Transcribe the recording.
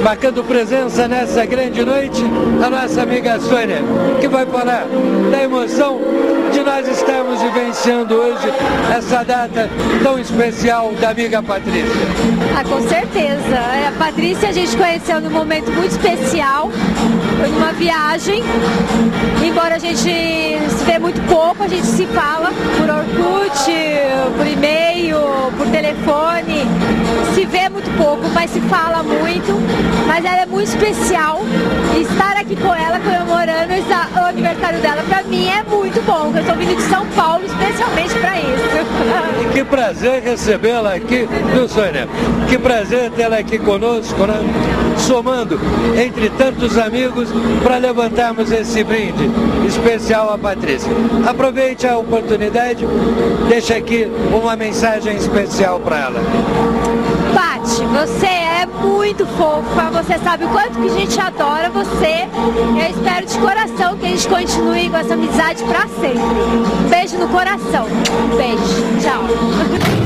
marcando presença nessa grande noite, a nossa amiga Sônia, que vai falar da emoção de nós estarmos vivenciando hoje essa data tão especial da amiga Patrícia. Ah, com certeza. A Patrícia a gente conheceu num momento muito especial, foi numa viagem, embora a gente se vê muito pouco, a gente se fala por Orkut, por e-mail, por telefone, se vê muito pouco, mas se fala muito, mas ela é muito especial e estar aqui com ela comemorando o aniversário dela, pra mim é muito bom, porque eu estou vindo de São Paulo especialmente para isso. E que prazer recebê-la aqui, viu, Sônia? Que prazer tê-la aqui conosco, né? Somando entre tantos amigos para levantarmos esse brinde especial à Patrícia. Aproveite a oportunidade, deixa aqui uma mensagem especial para ela. Pati, você é muito fofa, você sabe o quanto que a gente adora você. Eu espero de coração que a gente continue com essa amizade para sempre. Um beijo no coração. Beijo. Tchau.